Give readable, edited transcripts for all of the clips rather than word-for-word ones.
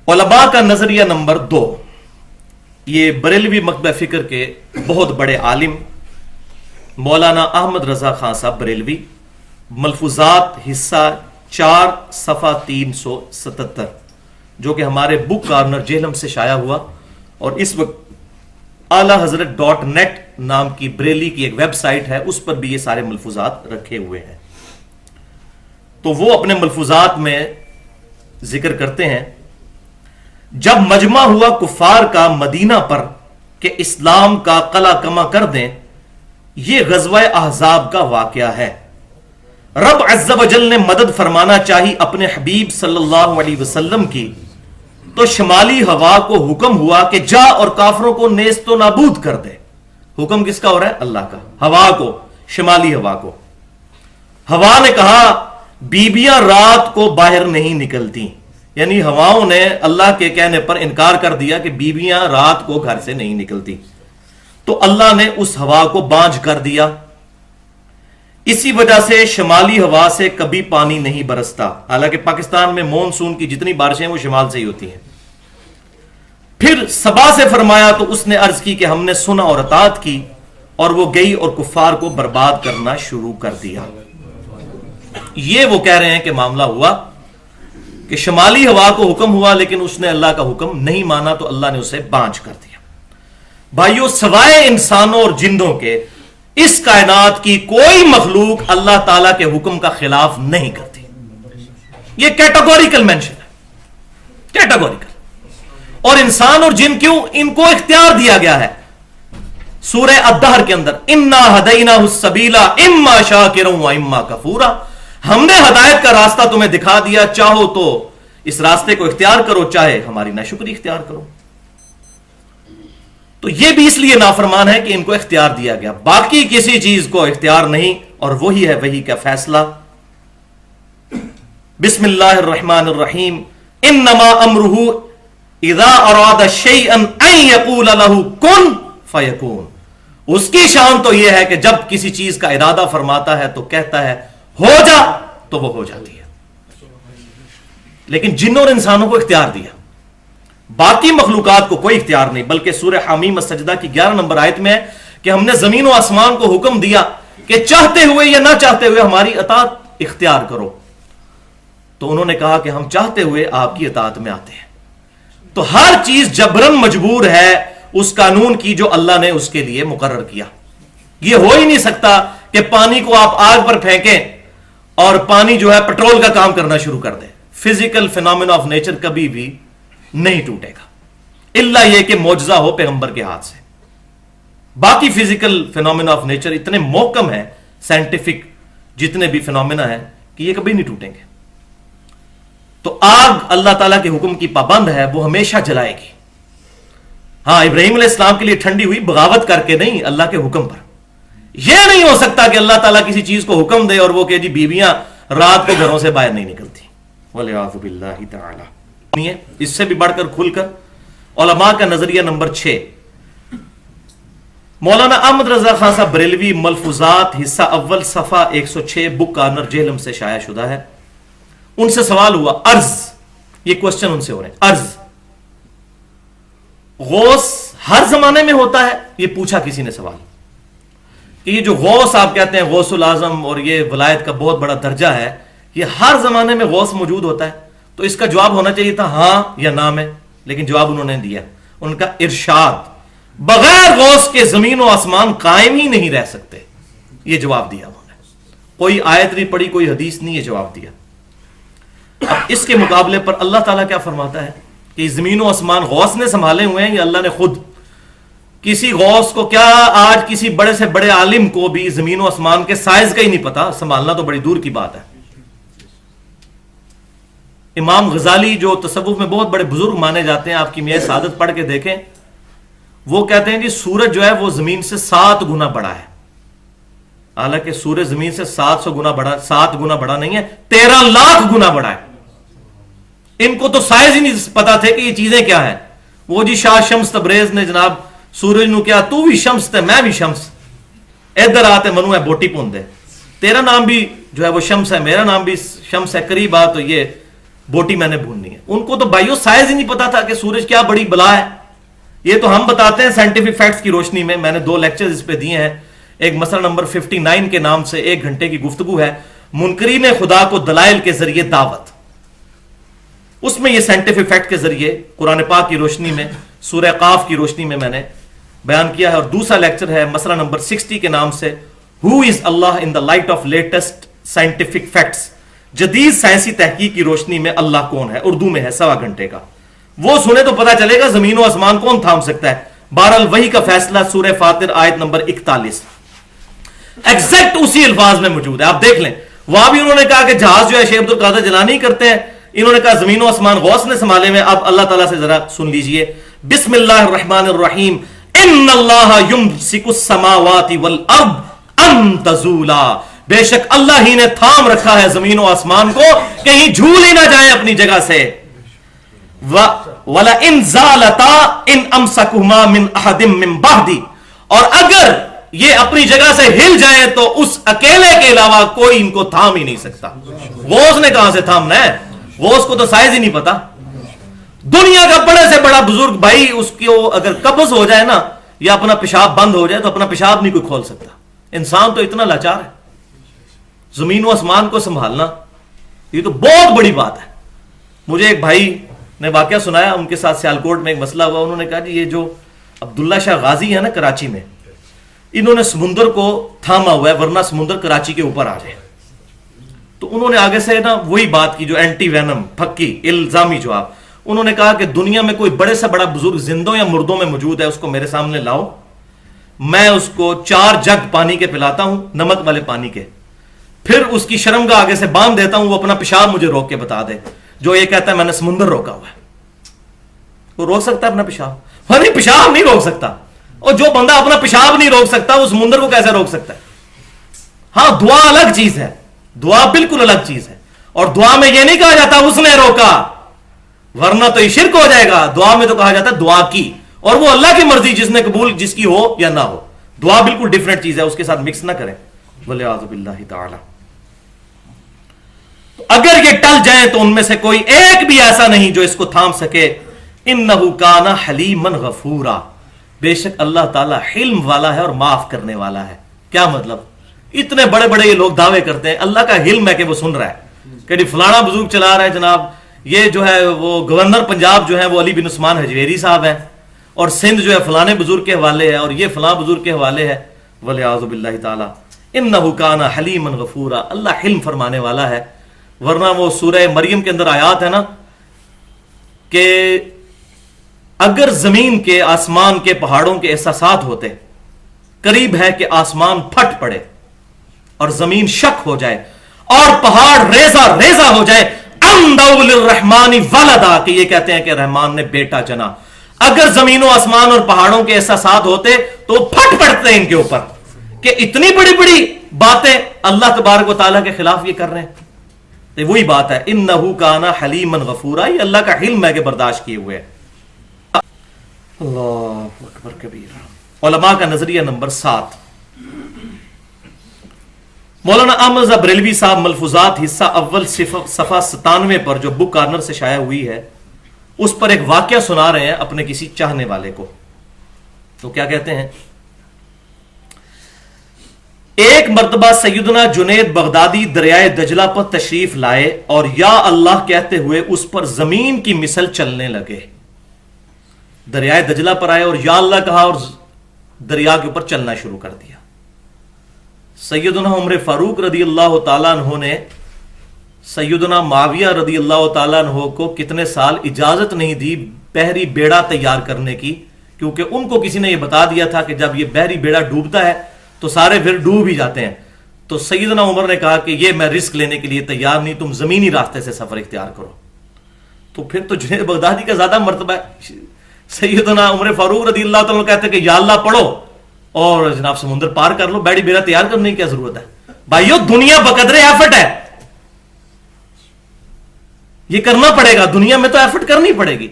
उलमा का नजरिया नंबर 2, ये बरेलवी मकतब फिक्र के बहुत बड़े आलिम मौलाना अहमद रजा खान साहब बरेलवी, मलफूजात हिस्सा 4 सफ़ा 377, जो कि हमारे बुक कॉर्नर जेहलम से शाया हुआ और इस वक्त आला हजरत .net नाम की बरेली की एक वेबसाइट है, उस पर भी ये सारे मलफूजात रखे हुए हैं। तो वो अपने मलफूजात में जिक्र करते हैं, जब मजमा हुआ कुफार का मदीना पर कि इस्लाम का कला कमा कर दें, यह गज़वा अहज़ाब का वाकया है। रब अज़्ज़ व जल ने मदद फरमाना चाही अपने हबीब सल्लल्लाहु अलैहि वसल्लम की, तो शमाली हवा को हुक्म हुआ कि जा और काफरों को नेस्तो नाबूद कर दे। हुक्म किसका हो रहा है? अल्लाह का। हवा को, शमाली हवा को। हवा ने कहा बीबियां रात को बाहर नहीं निकलती, यानी हवाओं ने अल्लाह के कहने पर इनकार कर दिया कि बीबियां रात को घर से नहीं निकलती, तो अल्लाह ने उस हवा को बांझ कर दिया। इसी वजह से शमाली हवा से कभी पानी नहीं बरसता, हालांकि पाकिस्तान में मॉनसून की जितनी बारिशें वो शिमाल से ही होती हैं। फिर सबा से फरमाया तो उसने अर्ज की कि हमने सुना और अतात की, और वो गई और कुफार को बर्बाद करना शुरू कर दिया। ये वो कह रहे हैं कि मामला हुआ कि शमाली हवा को हुक्म हुआ, लेकिन उसने अल्लाह का हुक्म नहीं माना, तो अल्लाह ने उसे बांझ कर दिया। भाइयों, सवाए इंसानों और जिंदों के इस कायनात की कोई मखलूक अल्लाह ताला के हुक्म का खिलाफ नहीं करती। यह कैटेगोरिकल मेंशन है, कैटेगोरिकल। और इंसान और जिन क्यों, इनको इख्तियार दिया गया है। सूरह अद्दहर के अंदर इन्ना हदैनाहु सबीला इम्मा शाकिरन व इम्मा कफूरा, हमने हदायत का रास्ता तुम्हें दिखा दिया, चाहो तो इस रास्ते को इख्तियार करो, चाहे हमारी नाशुक्री इख्तियार करो। तो यह भी इसलिए नाफरमान है कि इनको इख्तियार दिया गया, बाकी किसी चीज को इख्तियार नहीं, और वही है वही का फैसला। बिस्मिल्लाहिर्रहमानिर्रहीम, इन्नमा अमरुहु इज़ा अरादा शैअन अन यक़ूल लहू कुन फयकून। उसकी शान तो यह है कि जब किसी चीज का इरादा फरमाता है तो कहता है हो जा, तो वो हो जाती है। लेकिन जिन्नों और इंसानों को इख्तियार दिया, बाकी मखलूकात को कोई इख्तियार नहीं। बल्कि सूरह हामीम सजदा की 11 नंबर आयत में है कि हमने जमीन और आसमान को हुक्म दिया कि चाहते हुए या ना चाहते हुए हमारी अतात इख्तियार करो, तो उन्होंने कहा कि हम चाहते हुए आपकी अतात में आते हैं। तो हर चीज जबरन मजबूर है उस कानून की जो अल्लाह ने उसके लिए मुकर्रर किया। यह हो ही नहीं सकता कि पानी को आप आग पर फेंकें और पानी जो है पेट्रोल का काम करना शुरू कर दे। फिजिकल फिनोमेना ऑफ नेचर कभी भी नहीं टूटेगा, इल्ला यह कि मौजजा हो पैगंबर के हाथ से। बाकी फिजिकल फिनोमेना ऑफ नेचर इतने मोहकम है, साइंटिफिक जितने भी फिनोमेना है, कि ये कभी नहीं टूटेंगे। तो आग अल्लाह ताला के हुक्म की पाबंद है, वो हमेशा जलाएगी। हां, इब्राहिम अलैहिस्सलाम के लिए ठंडी हुई बगावत करके नहीं, अल्लाह के हुक्म पर। यह नहीं हो सकता कि अल्लाह ताला किसी चीज को हुक्म दे और वो कहे जी बीबियां रात को घरों से बाहर नहीं निकलती। वलियाज़ु बिल्लाहि तआला। इससे भी बढ़कर खुलकर उलमा का नजरिया नंबर 6, मौलाना अहमद रजा खान साहब बरेलवी, मलफूजात हिस्सा अव्वल सफा 106, बुक कॉर्नर जेहलम से शाया शुदा है। उनसे सवाल हुआ, अर्ज, ये क्वेश्चन उनसे हो रहे हैं, अर्ज गौस हर जमाने में होता है? ये पूछा किसी ने सवाल कि ये जो गौस आप कहते हैं, गौसुल आजम, और ये वलायत का बहुत बड़ा दर्जा है, ये हर जमाने में गौस मौजूद होता है? तो इसका जवाब होना चाहिए था हां या ना में, लेकिन जवाब उन्होंने दिया, उनका इरशाद, बगैर गौस के जमीन और आसमान कायम ही नहीं रह सकते। ये जवाब दिया उन्होंने, कोई आयत नहीं पढ़ी, कोई हदीस नहीं, ये जवाब दिया। अब इसके मुकाबले पर अल्लाह ताला क्या फरमाता है कि जमीन और आसमान गौस ने संभाले हुए हैं, या अल्लाह ने खुद? किसी गौस को क्या, आज किसी बड़े से बड़े आलिम को भी जमीन और आसमान के साइज का ही नहीं पता, संभालना तो बड़ी दूर की बात है। इमाम गजाली जो तसव्वुफ में बहुत बड़े बुजुर्ग माने जाते हैं, आपकी मियां सादत पढ़ के देखें, वो कहते हैं कि सूरज जो है वो जमीन से 7 गुना बड़ा है। हालांकि सूरज जमीन से 700 गुना बड़ा, 7 गुना बड़ा नहीं है, 13 लाख गुना बड़ा है। इनको तो साइज ही नहीं पता थे कि ये चीजें क्या है। वो जी शाह शम्स तबरेज ने जनाब सूरज नु क्या, तू भी शम्स ते मैं भी शम्स, इधर आते मनु है बोटी पुंदे, तेरा नाम भी जो है वो शम्स है, मेरा नाम भी शम्स है, करीब आ तो ये بوٹی میں نے بھوننی ہے. ان کو تو بھائیوں سائز ہی نہیں پتا تھا کہ سورج کیا بڑی بلا ہے. یہ تو ہم بتاتے ہیں سائنٹیفک فیکٹس کی روشنی میں. میں نے 2 لیکچر اس پہ دیے ہیں. ایک مسئلہ نمبر 59 کے نام سے 1 گھنٹے کی گفتگو ہے، منکرین خدا کو دلائل کے ذریعے دعوت. اس میں یہ سائنٹیفک فیکٹ کے ذریعے قرآن پاک کی روشنی میں، سورہ قاف کی روشنی میں نے بیان کیا ہے. اور دوسرا لیکچر ہے مسئلہ نمبر 60 کے نام سے who is Allah in the light of latest scientific facts. جدید سائنسی تحقیق کی روشنی میں اللہ کون ہے، اردو میں ہے 1.25 گھنٹے کا. وہ سنے تو پتا چلے گا زمین و آسمان کون تھام سکتا ہے. بہرحال وحی کا فیصلہ سورہ فاطر آیت نمبر 41 ایگزیکٹ اسی الفاظ میں موجود ہے. آپ دیکھ لیں. وہاں بھی انہوں نے کہا کہ جہاز جو ہے شیخ عبد القادر جیلانی کرتے ہیں، انہوں نے کہا زمین و آسمان غوث نے سنبھالے میں. اب اللہ تعالیٰ سے ذرا سن لیجئے. بسم اللہ الرحمن الرحیم. ان اللہ یمسک السماوات والارض ان تزولا. بے شک اللہ ہی نے تھام رکھا ہے زمین و آسمان کو، کہیں جھول ہی نہ جائیں اپنی جگہ سے. وَلَئِنْ زَالَتَا إِنْ أَمْسَكُهُمَا مِنْ أَحَدٍ مِّنْ بَعْدِي. اور اگر یہ اپنی جگہ سے ہل جائیں تو اس اکیلے کے علاوہ کوئی ان کو تھام ہی نہیں سکتا. غوث نے کہاں سے تھامنا ہے؟ غوث کو تو سائز ہی نہیں پتا. دنیا کا بڑے سے بڑا بزرگ بھائی، اس کو اگر قبض ہو جائے نا یا اپنا پیشاب بند ہو جائے تو اپنا پیشاب نہیں کوئی کھول سکتا. انسان تو اتنا لاچار ہے. زمین و آسمان کو سنبھالنا یہ تو بہت بڑی بات ہے. مجھے ایک بھائی نے واقعہ سنایا، ان کے ساتھ سیالکوٹ میں ایک مسئلہ ہوا. انہوں نے کہا جی یہ جو عبداللہ شاہ غازی ہے نا کراچی میں، انہوں نے سمندر کو تھاما ہوا ہے ورنہ سمندر کراچی کے اوپر آ جائے. تو انہوں نے آگے سے نا وہی بات کی جو اینٹی وینم پھکی الزامی جواب. انہوں نے کہا کہ دنیا میں کوئی بڑے سے بڑا بزرگ زندوں یا مردوں میں موجود ہے، اس کو میرے سامنے لاؤ، میں اس کو 4 جگ پانی کے پلاتا ہوں، نمک والے پانی کے، پھر اس کی شرمگاہ آگے سے باندھ دیتا ہوں، وہ اپنا پیشاب مجھے روک کے بتا دے. جو یہ کہتا ہے میں نے سمندر روکا ہوا ہے. وہ روک سکتا ہے اپنا پیشاب؟ نہیں، پیشاب نہیں روک سکتا. اور جو بندہ اپنا پیشاب نہیں روک سکتا وہ سمندر کو کیسے روک سکتا ہے؟ ہاں دعا الگ چیز ہے، دعا بالکل الگ چیز ہے. اور دعا میں یہ نہیں کہا جاتا اس نے روکا ورنہ تو یہ شرک ہو جائے گا. دعا میں تو کہا جاتا ہے دعا کی، اور وہ اللہ کی مرضی جس نے قبول جس کی ہو یا نہ ہو. دعا بالکل ڈیفرنٹ چیز ہے، اس کے ساتھ مکس نہ کریں. والعیاذ باللہ تعالی. اگر یہ ٹل جائیں تو ان میں سے کوئی ایک بھی ایسا نہیں جو اس کو تھام سکے. انہ کان حلیما غفورا. بے شک اللہ تعالیٰ حلم والا ہے اور معاف کرنے والا ہے. کیا مطلب؟ اتنے بڑے بڑے یہ لوگ دعوے کرتے ہیں اللہ کا حلم ہے کہ وہ سن رہا ہے کہ جی فلانا بزرگ چلا رہا ہے جناب، یہ جو ہے وہ گورنر پنجاب جو ہے وہ علی بن عثمان حجویری صاحب ہیں، اور سندھ جو ہے فلانے بزرگ کے حوالے ہے، اور یہ فلاں بزرگ کے حوالے ہے. والعیاذ باللہ تعالی. انہ کان حلیما غفورا. اللہ حلم فرمانے والا ہے. ورنہ وہ سورہ مریم کے اندر آیات ہے نا کہ اگر زمین کے آسمان کے پہاڑوں کے احساسات ہوتے، قریب ہے کہ آسمان پھٹ پڑے اور زمین شک ہو جائے اور پہاڑ ریزہ ریزہ ہو جائے. اندعوا للرحمن ولدا، کہ یہ کہتے ہیں کہ رحمان نے بیٹا جنا. اگر زمین و آسمان اور پہاڑوں کے احساسات ہوتے تو پھٹ پڑتے ہیں ان کے اوپر کہ اتنی بڑی بڑی باتیں اللہ تبارک و تعالیٰ کے خلاف یہ کر رہے ہیں. تو وہی بات ہے انہ کان حلیما غفورا. یہ اللہ کا حلم ہے کہ برداشت کیے ہوئے. اللہ اکبر کبیرہ. علماء کا نظریہ نمبر 7. مولانا احمد رضا بریلوی صاحب ملفوظات حصہ اول صفحہ 97 پر جو بک کارنر سے شائع ہوئی ہے اس پر ایک واقعہ سنا رہے ہیں اپنے کسی چاہنے والے کو. تو کیا کہتے ہیں؟ ایک مرتبہ سیدنا جنید بغدادی دریائے دجلہ پر تشریف لائے اور یا اللہ کہتے ہوئے اس پر زمین کی مثل چلنے لگے. دریائے دجلہ پر آئے اور یا اللہ کہا اور دریا کے اوپر چلنا شروع کر دیا. سیدنا عمر فاروق رضی اللہ تعالیٰ عنہ نے سیدنا معاویہ رضی اللہ تعالیٰ عنہ کو کتنے سال اجازت نہیں دی بحری بیڑا تیار کرنے کی، کیونکہ ان کو کسی نے یہ بتا دیا تھا کہ جب یہ بحری بیڑا ڈوبتا ہے تو سارے پھر ڈوب ہی جاتے ہیں. تو سیدنا عمر نے کہا کہ یہ میں رسک لینے کے لیے تیار نہیں، تم زمینی راستے سے سفر اختیار کرو. تو پھر تو جنید بغدادی کا زیادہ مرتبہ ہے. سیدنا عمر فاروق رضی اللہ تعالیٰ کہتے ہیں کہ یا اللہ پڑھو اور جناب سمندر پار کر لو، بیڑی بیڑا تیار کرنے کی کیا ضرورت ہے؟ بھائیو دنیا بقدر ایفٹ ہے، یہ کرنا پڑے گا. دنیا میں تو ایفٹ کرنی پڑے گی.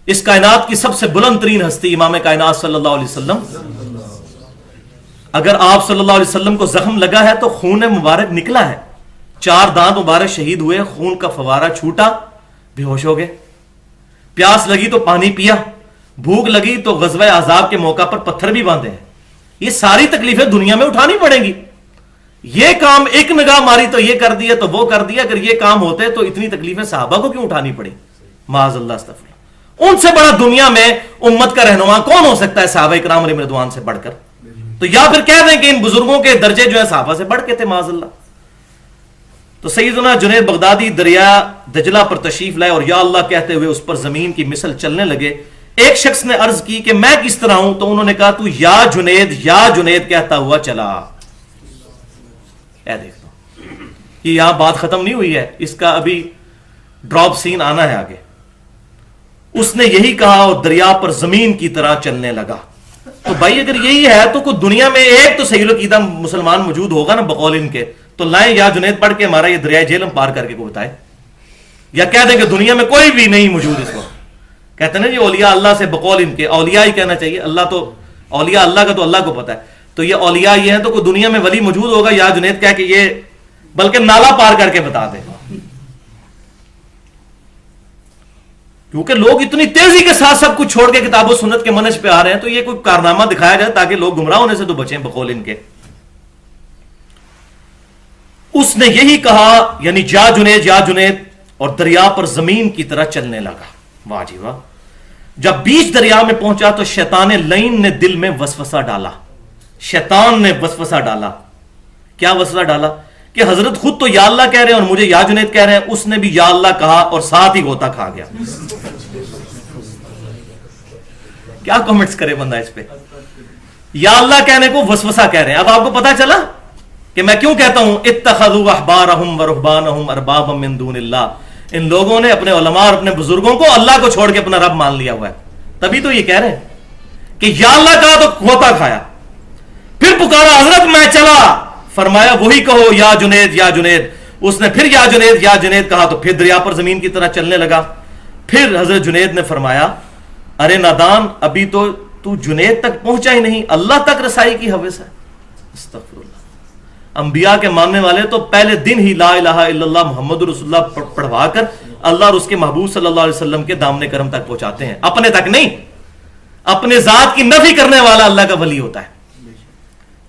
اس کائنات کی سب سے بلند ترین ہستی امام کائنات صلی اللہ علیہ وسلم، اگر آپ صلی اللہ علیہ وسلم کو زخم لگا ہے تو خون مبارک نکلا ہے. 4 दांत मुबारक शहीद हुए, खून का फवारा छूटा, बेहोश हो गए। प्यास लगी तो पानी पिया, भूख लगी तो गज़वा अज़ाब के मौका पर पत्थर भी बांधे हैं। ये सारी तकलीफें दुनिया में उठानी पड़ेंगी। ये काम एक निगाह मारी तो ये कर दिया तो वो कर दिया, अगर ये काम होते तो इतनी तकलीफें सहाबा को क्यों उठानी पड़ी? माज़अल्लाह अस्तग़फिरुल्लाह। उनसे बड़ा दुनिया में उम्मत का रहनुमा कौन हो सकता है सहाबा इकराम रिज़वान से बढ़कर? तो या फिर कह दें कि इन बुजुर्गों के दर्जे जो है सहाबा से बढ़ के थे, माज़अल्लाह। तो सैयदना जुनैद बगदादी दरिया दजला पर तशरीफ लाए और या अल्लाह कहते हुए उस पर जमीन की मिसल चलने लगे। एक शख्स ने अर्ज की कि मैं किस तरह हूं? तो उन्होंने कहा तू या जुनैद कहता हुआ चला। देख लो कि यहां बात खत्म नहीं हुई है, इसका अभी ड्रॉप सीन आना है आगे। उसने यही कहा और दरिया पर जमीन की तरह चलने लगा। तो भाई अगर यही है तो कोई दुनिया में एक तो सही अकीदा मुसलमान मौजूद होगा ना बकौल इनके, तो लाए या जुनैद पढ़ के हमारा ये दरिया जेहलम पार करके को बताए, या कह दें कि दुनिया में कोई भी नहीं मौजूद इस वक्त। कहते ना जी औलिया अल्लाह से बकौल इनके, औलिया ही कहना चाहिए, अल्लाह तो औलिया अल्लाह का तो अल्लाह को पता है। तो ये औलिया ये है तो कोई दुनिया में वली मौजूद होगा या जुनैद कह के ये बल्कि नाला पार करके बता दे। क्योंकि लोग इतनी तेजी के साथ सब कुछ छोड़ के किताबों सुन्नत के मनहज पे आ रहे हैं, तो ये कोई कारनामा दिखाया जाए ताकि लोग गुमराह होने से तो बचें बकौल इनके। उसने यही कहा यानी या जुनैद, और दरिया पर जमीन की तरह चलने लगा। वाह जी वाह। जब बीच दरिया में पहुंचा तो शैतान लईन ने दिल में वसवसा डाला। शैतान ने वसवसा डाला। क्या वसवसा डाला? कि हजरत खुद तो या अल्लाह कह रहे हैं और मुझे या जुनैद कह रहे हैं। उसने भी या अल्लाह कहा और साथ ही गोता खा गया। क्या कमेंट्स करे बंदा इस पे? या अल्लाह कहने को वसवसा कह रहे हैं। अब आपको पता चला कि मैं क्यों कहता हूं इत्तखज़ू अहबारहुम व रुहबानहुम अरबाबम मिन दूनिल्लाह। इन लोगों ने अपने उलमा और अपने बुजुर्गों को अल्लाह को छोड़ के अपना रब मान लिया हुआ है। तभी तो ये कह रहे हैं कि या अल्लाह कहा तो गोता खाया, फिर पुकारा हजरत मैं चला, फरमाया वही कहो या जुनैद। उसने फिर या जुनैद कहा तो फिर दरिया पर जमीन की तरह चलने लगा। फिर हजरत जुनैद ने फरमाया अरे नादान, अभी तो तू जुनैद तक पहुंचा ही नहीं, अल्लाह तक रसाई की हवस है। अस्तगफिरुल्लाह। अंबिया के मानने वाले तो पहले दिन ही ला इलाहा इल्लल्लाह मुहम्मदुर रसूलुल्लाह पढ़वा कर अल्लाह और उसके महबूब सल्लल्लाहु अलैहि वसल्लम के दामने करम तक पहुंचाते हैं, अपने तक नहीं। अपने जात की नफी करने वाला अल्लाह का वली होता है।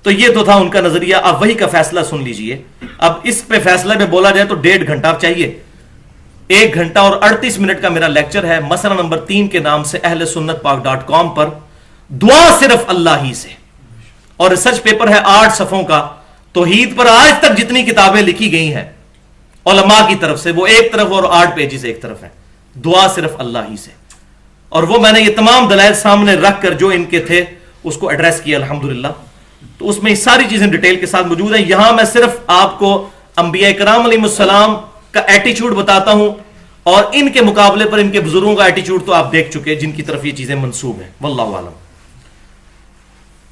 तो ये तो था उनका नजरिया। अब वही का फैसला सुन लीजिए। अब इस पे फैसले पे बोला जाए तो 1.5 घंटा चाहिए। 1 घंटा और 38 मिनट का मेरा लेक्चर है मसला नंबर 3 के नाम से ahlesunnatpak.com पर, दुआ सिर्फ अल्लाह ही से। और रिसर्च पेपर है 8 सफ़ों का। तौहीद पर आज तक जितनी किताबें लिखी गई हैं उलमा की तरफ से, वो एक तरफ और 8 पेजेस एक तरफ है। दुआ सिर्फ अल्लाह ही से। और वो मैंने ये तमाम दलाइल सामने रख कर जो इनके थे उसको एड्रेस किया अल्हम्दुलिल्लाह। तो उसमें सारी चीजें डिटेल के साथ मौजूद है। यहां मैं सिर्फ आपको अंबिया इकराम अलैहिस्सलाम का एटीट्यूड बताता हूं और इनके मुकाबले पर इनके बुजुर्गों का एटीट्यूड तो आप देख चुके हैं जिनकी तरफ ये चीजें मंसूब हैं। वल्लाहु आलम।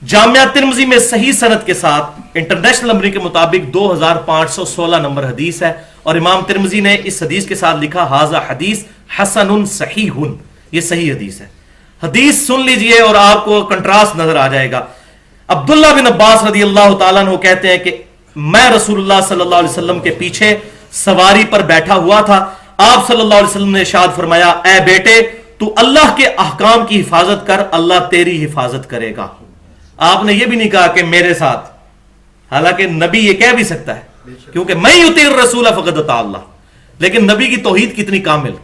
जामिया तिर्मिज़ी में सही सनद के साथ इंटरनेशनल नंबर के मुताबिक 2516 नंबर हदीस है और इमाम तिर्मिज़ी ने इस हदीस के साथ लिखा हाजा हदीस हसनुन सहीहुन। ये सही हदीस है। हदीस सुन लीजिए और आपको कंट्रास्ट नजर आ जाएगा। अब्दुल्ला बिन अब्बास रज़ियल्लाहु ताला अन्हु कहते हैं कि मैं रसूलुल्लाह सल्लल्लाहु अलैहि वसल्लम के पीछे सवारी पर बैठा हुआ था। आप सल्लल्लाहु अलैहि वसल्लम ने इरशाद फरमाया, ऐ बेटे तू अल्लाह के अहकाम की हिफाजत कर, अल्लाह तेरी हिफाजत करेगा। आपने यह भी नहीं कहा कि मेरे साथ, हालांकि नबी ये कह भी सकता है क्योंकि मैं युतीर रसूल फक़द अता अल्लाह, लेकिन नबी की तौहीद कितनी कामिल।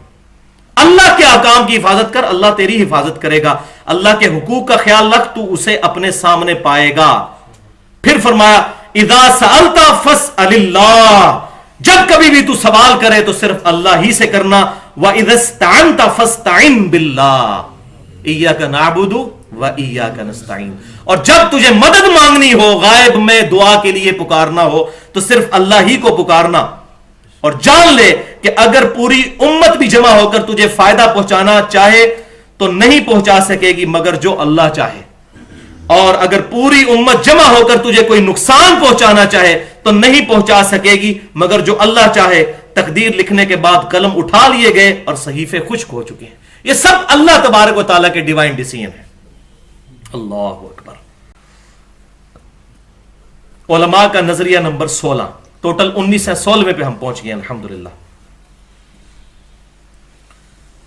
अल्लाह के अहकाम की हिफाजत कर, अल्लाह तेरी हिफाजत करेगा। अल्लाह के हुकूक का ख्याल रख, तू उसे अपने सामने पाएगा। फिर फरमाया इदा सअलता फस्अलिल्लाह, जब कभी भी तू सवाल करे तो सिर्फ अल्लाह ही से करना। व इदस्तअनता फस्तइन बिल्लाह इय्याका नअबुदु व इय्याका नस्तईन, और जब तुझे मदद मांगनी हो, गायब में दुआ के लिए पुकारना हो तो सिर्फ अल्लाह ही को पुकारना। और जान ले कि अगर पूरी उम्मत भी जमा होकर तुझे फायदा पहुंचाना चाहे तो नहीं पहुंचा सकेगी मगर जो अल्लाह चाहे, और अगर पूरी उम्मत जमा होकर तुझे कोई नुकसान पहुंचाना चाहे तो नहीं पहुंचा सकेगी मगर जो अल्लाह चाहे। तकदीर लिखने के बाद कलम उठा लिए गए और सहीफे खुश्क हो चुके हैं। ये सब अल्लाह तबारक व तआला के डिवाइन डिसीजन है। अल्लाहु अकबर। उलमा का नजरिया नंबर 16, टोटल 1916 पे हम पहुंच गए अल्हम्दुलिल्लाह।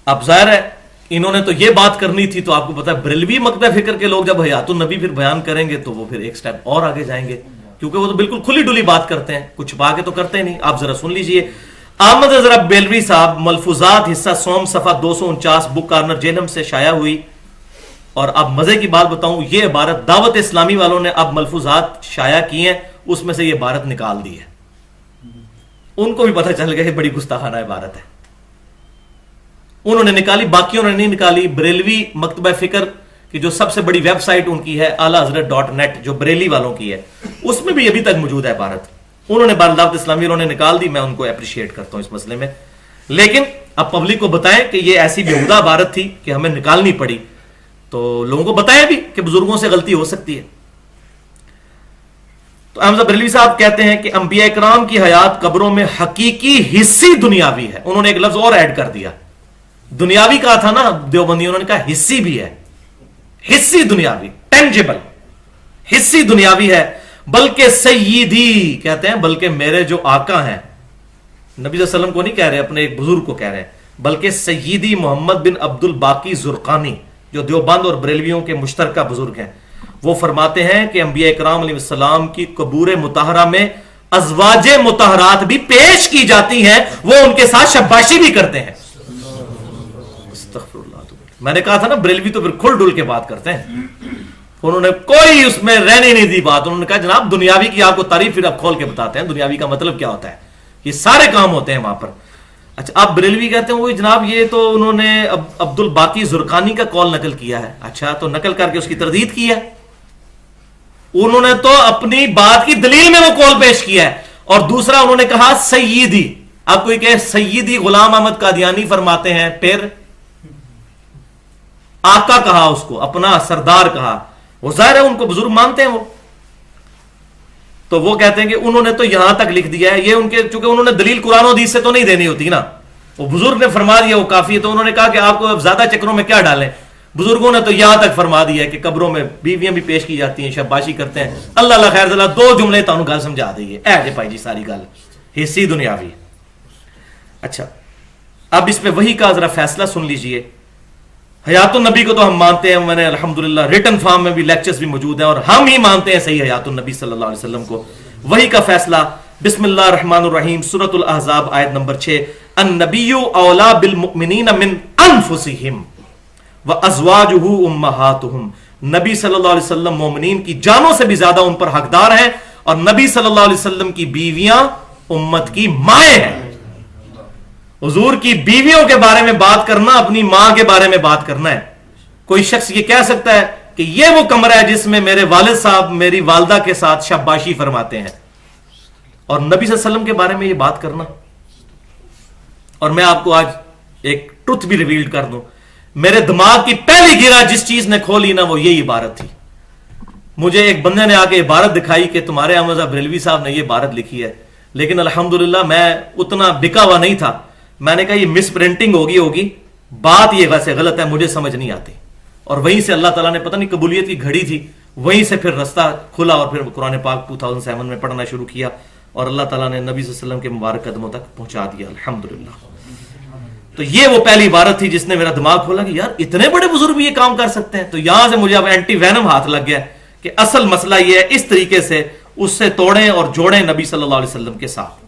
अब जाहिर है इन्होंने तो ये बात करनी थी, तो आपको पता है बरेलवी मकतब फिक्र के लोग जब हयातुन नबी फिर बयान करेंगे तो वो फिर एक स्टेप और आगे जाएंगे, क्योंकि वो तो बिल्कुल खुली डुली बात करते हैं, कुछ छुपा के तो करते नहीं। आप जरा सुन लीजिए, अहमद रजा बरेलवी साहब, मलफूजात हिस्सा सोम सफा 249, बुक कार्नर जेनम से शाया हुई। और अब मजे की बात बताऊं, ये इबारत दावत इस्लामी वालों ने अब मलफूजात शाया की हैं, उसमें से ये इबारत निकाल दी है। उनको भी पता चल गया बड़ी गुस्ताखाना इबारत है, उन्होंने निकाली, बाकियों ने नहीं निकाली। बरेलवी मकतबा फिक्र की जो सबसे बड़ी वेबसाइट उनकी है alahazrat.net, जो बरेली वालों की है, उसमें भी अभी तक मौजूद है इबारत। उन्होंने दावत इस्लामी उन्होंने निकाल दी, मैं उनको अप्रिशिएट करता हूं इस मसले में। लेकिन अब पब्लिक को बताएं कि ये ऐसी बेहुदा इबारत थी कि हमें निकालनी पड़ी, तो लोगों को बताएं भी कि बुजुर्गों से गलती हो सकती है। तो अहमद बरेलवी साहब कहते हैं कि अंबिया इकराम की हयात कब्रों में हकीकी हिस्सी दुनियावी है। उन्होंने एक लफ्ज और ऐड कर दिया, दुनियावी कहा था ना देवबंदी, उन्होंने कहा हिस्सी भी है, हिस्सी दुनियावी, टेंजिबल हिस्सी दुनियावी है। बल्कि सय्यदी कहते हैं, बल्कि मेरे जो आका हैं, नबी सल्लल्लाहु अलैहि वसल्लम को नहीं कह रहे, अपने एक बुजुर्ग को कह रहे हैं, बल्कि सय्यदी मोहम्मद बिन अब्दुल बाकी जुर्कानी, जो देवबंद और बरेलवियों के मुश्तरका बुजुर्ग हैं, वो फरमाते हैं कि अंबिया इकराम अलैहिस्सलाम की कबूर मुताहरा में अज़वाजे मुताहरात भी पेश की जाती हैं, वो उनके साथ शब्बाशी भी करते हैं। मैंने कहा था ना बरेलवी तो फिर खुल डुल के बात करते हैं, उन्होंने कोई उसमें रहने नहीं दी बात। उन्होंने कहा जनाब दुनियावी की आपको तारीफ फिर आप खोल के बताते हैं, दुनियावी का मतलब क्या होता है, ये सारे काम होते हैं वहां पर। अच्छा, आप बरेलवी कहते हैं वो जनाब ये तो उन्होंने अब्दुल बाकी जुर्कानी का कॉल नकल किया है। अच्छा, तो नकल करके उसकी तरदीद की है, उन्होंने तो अपनी बात की दलील में वो कॉल पेश किया है। और दूसरा उन्होंने कहा सय्यदी, आप कोई कहे सय्यदी गुलाम अहमद कादियानी फरमाते हैं, फिर आका कहा, उसको अपना सरदार कहा, वो जाहिर है उनको बुजुर्ग मानते हैं वो। तो वो कहते हैं कि उन्होंने तो यहां तक लिख दिया है, ये उनके चूंकि उन्होंने दलील कुरान और हदीस से तो नहीं देनी होती ना, वो बुजुर्ग ने फरमा दिया वो काफी है। तो उन्होंने कहा कि आपको अब ज्यादा चक्रों में क्या डालें, बुजुर्गों ने तो यहां तक फरमा दिया है कि कब्रों में बीवियां भी पेश की जाती हैं, शब्बाशी करते हैं। अल्लाह खैर जला, दो जुमले तो गल समझा देंगे, ऐ जे भाई जी सारी गल हिस्सी दुनियावी। अच्छा, अब इस पे वही का जरा फैसला सुन लीजिए। हयातुन नबी को तो हम मानते हैं, मैंने अल्हम्दुलिल्लाह रिटन फॉर्म में भी लेक्चर्स भी मौजूद हैं, और हम ही मानते हैं सही हयातुन नबी सल्लल्लाहु अलैहि वसल्लम को। वही का फैसला बिस्मिल्लाह रहमान रहीम, सूरतुल अहज़ाब आयत नंबर 6, अन्नबिय्यु औला बिल मुमिनीना मिन अनफुसिहिम व अज़वाजुहु उम्महातुहुम। नबी सल्लल्लाहु अलैहि वसल्लम मोमिनीन की जानों से भी ज्यादा उन पर हकदार हैं, और नबी सल्लल्लाहु अलैहि वसल्लम की बीवियां उम्मत की माएं हैं। हुजूर की बीवियों के बारे में बात करना अपनी मां के बारे में बात करना है। कोई शख्स ये कह सकता है कि ये वो कमरा है जिसमें मेरे वालिद साहब मेरी वालदा के साथ शब्बाशी फरमाते हैं, और नबी सल्लल्लाहु अलैहि वसल्लम के बारे में ये बात करना। और मैं आपको आज एक ट्रुथ भी रिवील कर दूं, मेरे दिमाग की पहली गिरा जिस चीज ने खोली ना, वो यही इबारत थी। मुझे एक बंदे ने आके इबारत दिखाई कि तुम्हारे अहमद बरेलवी साहब ने ये इबारत लिखी है, लेकिन अल्हम्दुलिल्लाह मैं उतना बिका हुआ नहीं था। मैंने कहा ये मिस प्रिंटिंग होगी, बात ये वैसे गलत है, मुझे समझ नहीं आती। और वहीं से अल्लाह ताला ने पता नहीं कबूलियत की घड़ी थी, वहीं से फिर रास्ता खुला और फिर कुरान पाक 2007 में पढ़ना शुरू किया, और अल्लाह ताला ने नबी सल्लल्लाहु अलैहि वसल्लम के मुबारक कदमों तक पहुंचा दिया अल्हम्दुलिल्लाह। तो ये वो पहली इबारत थी जिसने मेरा दिमाग खोला कि यार इतने बड़े बुजुर्ग भी ये काम कर सकते हैं। तो यहां से मुझे अब एंटी वैनम हाथ लग गया कि असल मसला ये है, इस तरीके से उससे तोड़ें और जोड़ें नबी सल्लल्लाहु अलैहि वसल्लम के साथ।